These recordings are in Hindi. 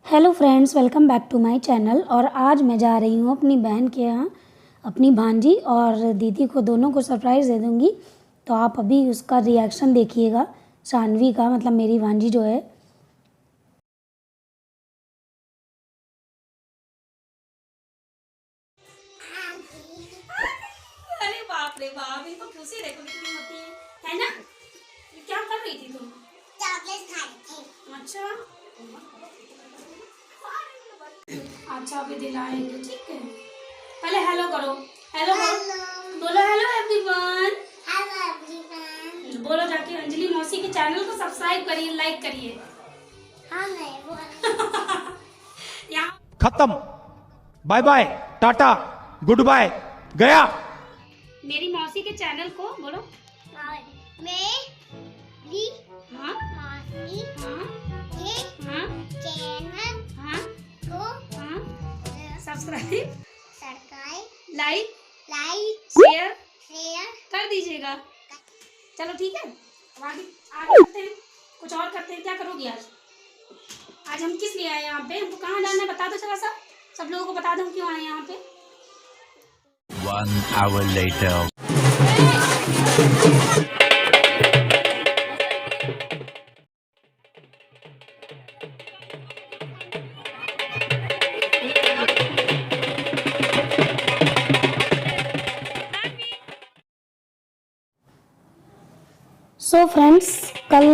Hello friends, welcome back to my channel. और आज मैं जा रही हूँ अपनी बहन के यहाँ। अपनी भांजी और दीदी को दोनों को सरप्राइज़ दे दूँगी। तो आप अभी उसका रिएक्शन देखिएगा, शानवी का, मतलब मेरी भांजी जो है। अरे बाप रे बाप, ये तो खुशी देखो कितनी होती है ना। ये क्या कर रही थी तुम? चॉकलेट खा रही थी। अच्छा अच्छा, अभी दिलाएंगे, ठीक है। पहले हेलो करो, हेलो करो, बोलो हेलो एवरीवन। Hello everyone. बोलो जाके अंजलि मौसी के चैनल को सब्सक्राइब करिए, लाइक करिए। हाँ नहीं बोल। यहाँ खत्म, bye bye, tata, goodbye, गया। मेरी मौसी के चैनल को बोलो। मेरी हाँ मौसी हाँ के हाँ चैनल हाँ को हाँ subscribe, subscribe, like, like, share share कर दीजिएगा। चलो ठीक है, अब आगे आगे करते हैं, कुछ और करते हैं। क्या करोगी आज? आज हम किस लिए आए यहाँ पे? हमको कहाँ जाना है बता दो जरा सा, सब लोगों को बता दो हम क्यों आए यहाँ पे। 1 hour later. सो फ्रेंड्स, कल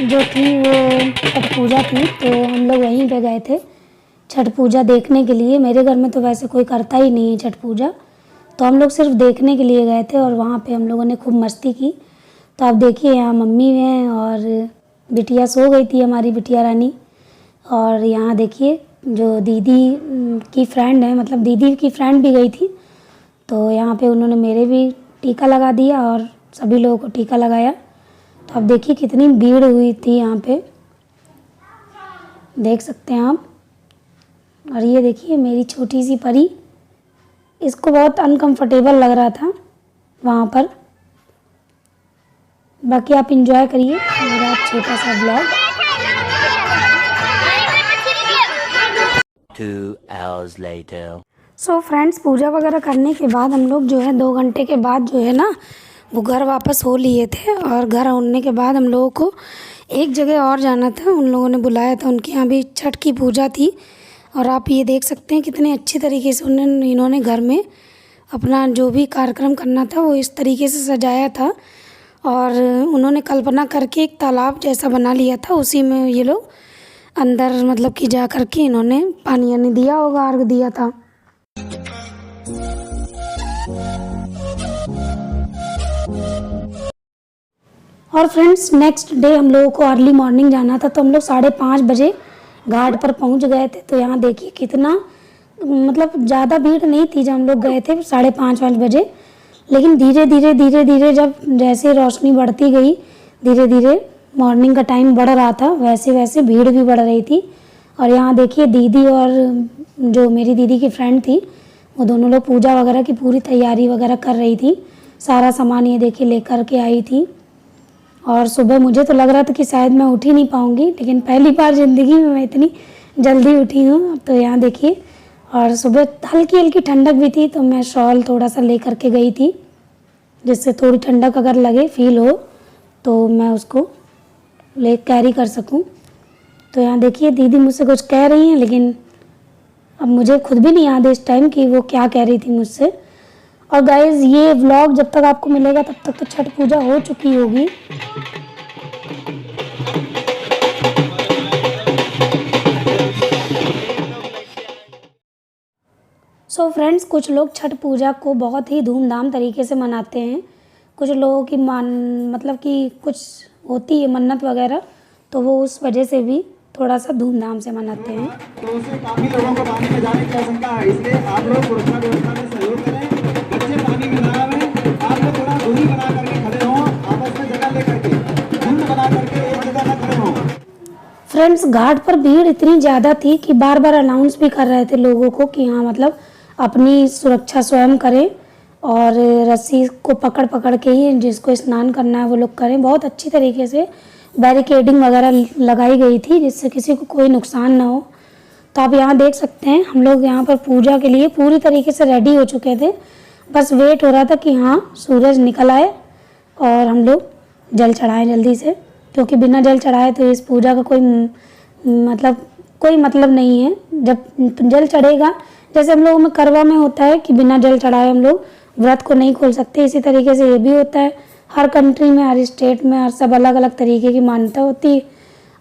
जो थी वो छठ पूजा थी, तो हम लोग वहीं पे गए थे छठ पूजा देखने के लिए। मेरे घर में तो वैसे कोई करता ही नहीं है छठ पूजा, तो हम लोग सिर्फ देखने के लिए गए थे। और वहाँ पे हम लोगों ने खूब मस्ती की। तो आप देखिए, यहाँ मम्मी हैं और बिटिया सो गई थी, हमारी बिटिया रानी। और यहाँ देखिए जो दीदी की फ्रेंड है, मतलब दीदी की फ्रेंड भी गई थी, तो यहाँ पे उन्होंने मेरे भी टीका लगा दिया और सभी लोगों को टीका लगाया। तो आप देखिए कितनी भीड़ हुई थी यहाँ पे, देख सकते हैं आप। और ये देखिए मेरी छोटी सी परी, इसको बहुत अनकंफर्टेबल लग रहा था वहाँ पर। बाकी आप इंजॉय करिए मेरा छोटा सा blog. 2 hours later. So friends, पूजा वगैरह करने के बाद हम लोग जो है 2 घंटे के बाद जो है ना वो घर वापस हो लिए थे। और घर होने के बाद हम लोगों को एक जगह और जाना था, उन लोगों ने बुलाया था, उनके यहाँ भी छठ की पूजा थी। और आप ये देख सकते हैं कितने अच्छी तरीके से इन्होंने घर में अपना जो भी कार्यक्रम करना था वो इस तरीके से सजाया था। और उन्होंने कल्पना करके एक तालाब जैसा बना लिया था, उसी में ये लोग अंदर मतलब कि जा कर के इन्होंने पानी वानी दिया होगा, अर्घ दिया था। और फ्रेंड्स, नेक्स्ट डे हम लोगों को अर्ली मॉर्निंग जाना था, तो हम लोग 5:30 बजे घाट पर पहुंच गए थे। तो यहाँ देखिए कितना मतलब ज़्यादा भीड़ नहीं थी जब हम लोग गए थे 5:30 बजे। लेकिन धीरे धीरे जब जैसे रोशनी बढ़ती गई, धीरे धीरे मॉर्निंग का टाइम बढ़ रहा था, वैसे वैसे भीड़ भी बढ़ रही थी। और यहाँ देखिए दीदी और जो मेरी दीदी की फ्रेंड थी, वो दोनों लोग पूजा वगैरह की पूरी तैयारी वगैरह कर रही थी। सारा सामान ये देखिए लेकर के आई थी। और सुबह मुझे तो लग रहा था कि शायद मैं उठ ही नहीं पाऊँगी, लेकिन पहली बार ज़िंदगी में मैं इतनी जल्दी उठी हूँ। तो यहाँ देखिए, और सुबह हल्की हल्की ठंडक भी थी, तो मैं शॉल थोड़ा सा ले करके गई थी, जिससे थोड़ी ठंडक अगर लगे, फील हो, तो मैं उसको ले कैरी कर सकूँ। तो यहाँ देखिए दीदी मुझसे कुछ कह रही हैं, लेकिन अब मुझे खुद भी नहीं याद है इस टाइम कि वो क्या कह रही थी मुझसे। और गाइज़, ये व्लॉग जब तक आपको मिलेगा तब तक तो छठ पूजा हो चुकी होगी। सो फ्रेंड्स, कुछ लोग छठ पूजा को बहुत ही धूमधाम तरीके से मनाते हैं। कुछ लोगों की मतलब कि कुछ होती है मन्नत वगैरह, तो वो उस वजह से भी थोड़ा सा धूमधाम से मनाते हैं। तो उससे काफी लोगों को पानी में जाने की आशंका है, इसलिए आप लोग सुरक्षा व्यवस्था में सहयोग करें। बच्चे पानी में ना आवे, आप लोग थोड़ा दूरी बना करके खड़े हों, आपस में जगह लेकर के झुंड बना करके एक जगह न खड़े हों। फ्रेंड्स, घाट पर भीड़ इतनी ज़्यादा थी कि बार बार अनाउंस भी कर रहे थे लोगों को कि हाँ, मतलब अपनी सुरक्षा स्वयं करें और रस्सी को पकड़ पकड़ के ही जिसको स्नान करना है वो लोग करें। बहुत अच्छी तरीके से बैरिकेडिंग वगैरह लगाई गई थी जिससे किसी को कोई नुकसान ना हो। तो आप यहाँ देख सकते हैं हम लोग यहाँ पर पूजा के लिए पूरी तरीके से रेडी हो चुके थे, बस वेट हो रहा था कि हाँ सूरज निकल आए और हम लोग जल चढ़ाएं जल्दी से, क्योंकि बिना जल चढ़ाए तो इस पूजा का कोई मतलब नहीं है। जब जल चढ़ेगा, जैसे हम लोगों में करवा में होता है कि बिना जल चढ़ाए हम लोग व्रत को नहीं खोल सकते, इसी तरीके से ये भी होता है। हर कंट्री में, हर स्टेट में, हर सब अलग अलग तरीके की मान्यता होती है,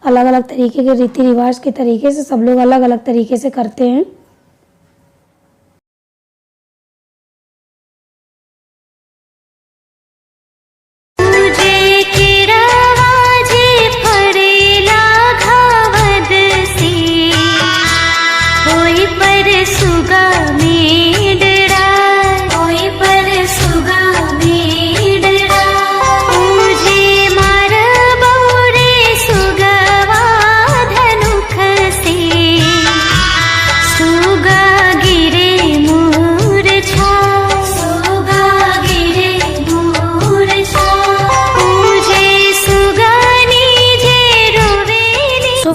अलग अलग तरीके के रीति रिवाज के तरीके से सब लोग अलग अलग तरीके से करते हैं।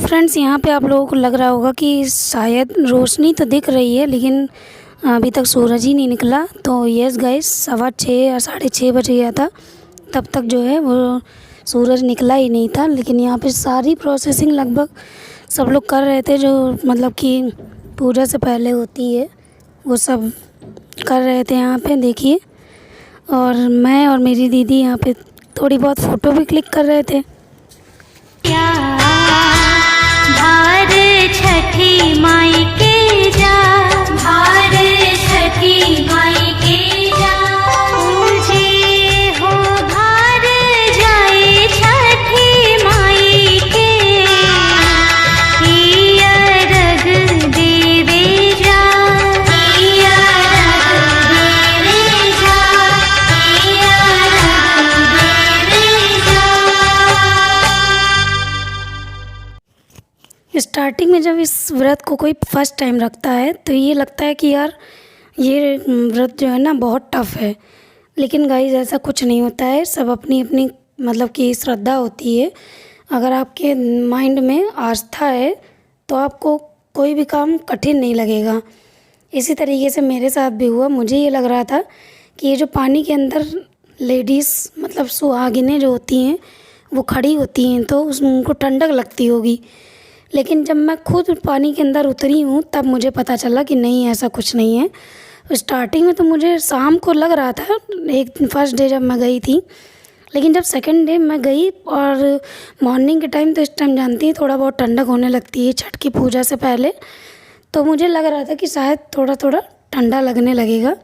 फ्रेंड्स यहाँ पे आप लोगों को लग रहा होगा कि शायद रोशनी तो दिख रही है लेकिन अभी तक सूरज ही नहीं निकला। तो यस गाइस, 6:15 या 6:30 बज गया था, तब तक जो है वो सूरज निकला ही नहीं था। लेकिन यहाँ पे सारी प्रोसेसिंग लगभग सब लोग कर रहे थे, जो मतलब कि पूजा से पहले होती है वो सब कर रहे थे यहाँ पे देखिए। और मैं और मेरी दीदी यहाँ पे थोड़ी बहुत फ़ोटो भी क्लिक कर रहे थे। छठी माई के जा, भार छठी माई के जा, मुझे हो भार जाए छठी माई के, रग देवे जा, रग देवे जा, स्टार्टिंग में जब इस व्रत को कोई फर्स्ट टाइम रखता है तो ये लगता है कि यार ये व्रत जो है ना बहुत टफ़ है, लेकिन गाइस ऐसा कुछ नहीं होता है। सब अपनी अपनी मतलब कि श्रद्धा होती है। अगर आपके माइंड में आस्था है तो आपको कोई भी काम कठिन नहीं लगेगा। इसी तरीके से मेरे साथ भी हुआ। मुझे ये लग रहा था कि ये जो पानी के अंदर लेडीज़ मतलब सुहागिनें जो होती हैं वो खड़ी होती हैं तो उनको ठंडक लगती होगी, लेकिन जब मैं खुद पानी के अंदर उतरी हूँ तब मुझे पता चला कि नहीं, ऐसा कुछ नहीं है। स्टार्टिंग में तो मुझे शाम को लग रहा था, एक फर्स्ट डे जब मैं गई थी, लेकिन जब सेकंड डे मैं गई और मॉर्निंग के टाइम, तो इस टाइम जानती है थोड़ा बहुत ठंडक होने लगती है छठ की पूजा से पहले, तो मुझे लग रहा था कि शायद थोड़ा थोड़ा ठंडा लगने लगेगा।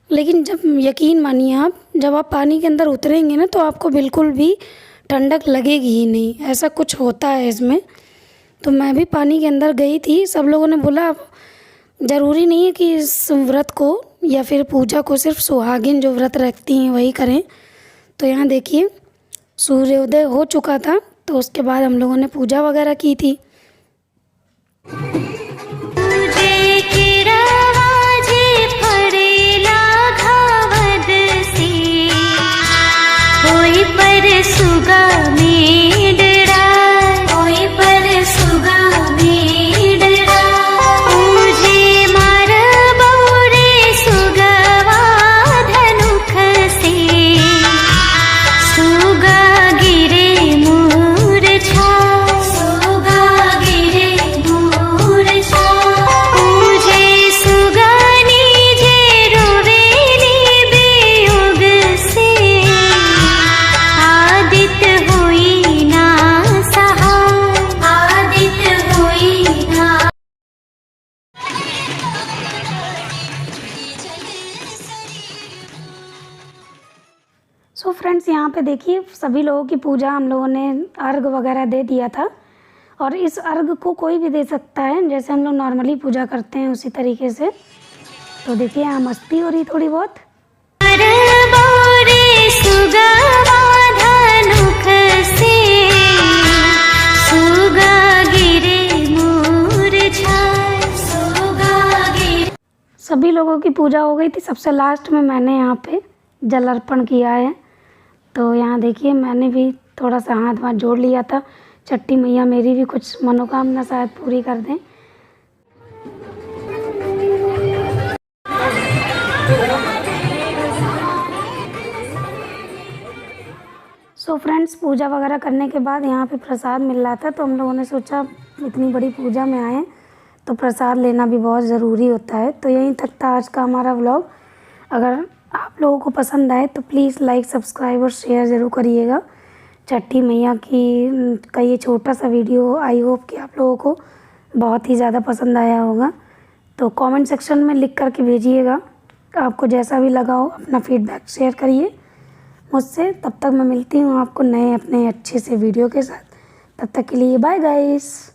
लेकिन जब यकीन मानिए आप, जब आप पानी के अंदर उतरेंगे ना तो आपको बिल्कुल भी ठंडक लगेगी ही नहीं, ऐसा कुछ होता है इसमें। तो मैं भी पानी के अंदर गई थी। सब लोगों ने बोला ज़रूरी नहीं है कि इस व्रत को या फिर पूजा को सिर्फ सुहागिन जो व्रत रखती हैं वही करें। तो यहाँ देखिए सूर्योदय हो चुका था, तो उसके बाद हम लोगों ने पूजा वगैरह की थी। सो फ्रेंड्स यहाँ पे देखिए सभी लोगों की पूजा हम लोगों ने अर्घ वगैरह दे दिया था, और इस अर्घ को कोई भी दे सकता है, जैसे हम लोग नॉर्मली पूजा करते हैं उसी तरीके से। तो देखिए यहाँ मस्ती हो रही थोड़ी बहुत। सभी लोगों की पूजा हो गई थी। सबसे लास्ट में मैंने यहाँ पे जल अर्पण किया है। तो यहाँ देखिए मैंने भी थोड़ा सा हाथ वाथ जोड़ लिया था। छठी मैया मेरी भी कुछ मनोकामना शायद पूरी कर दें। सो फ्रेंड्स, पूजा वगैरह करने के बाद यहाँ पे प्रसाद मिल रहा था, तो हम लोगों ने सोचा इतनी बड़ी पूजा में आए तो प्रसाद लेना भी बहुत ज़रूरी होता है। तो यहीं तक था आज का हमारा व्लॉग। अगर आप लोगों को पसंद आए तो प्लीज़ लाइक, सब्सक्राइब और शेयर ज़रूर करिएगा। छठी मैया का ये छोटा सा वीडियो आई होप कि आप लोगों को बहुत ही ज़्यादा पसंद आया होगा। तो कमेंट सेक्शन में लिख करके भेजिएगा, आपको जैसा भी लगा हो अपना फीडबैक शेयर करिए मुझसे। तब तक मैं मिलती हूँ आपको नए अपने अच्छे से वीडियो के साथ। तब तक के लिए बाय गाइस।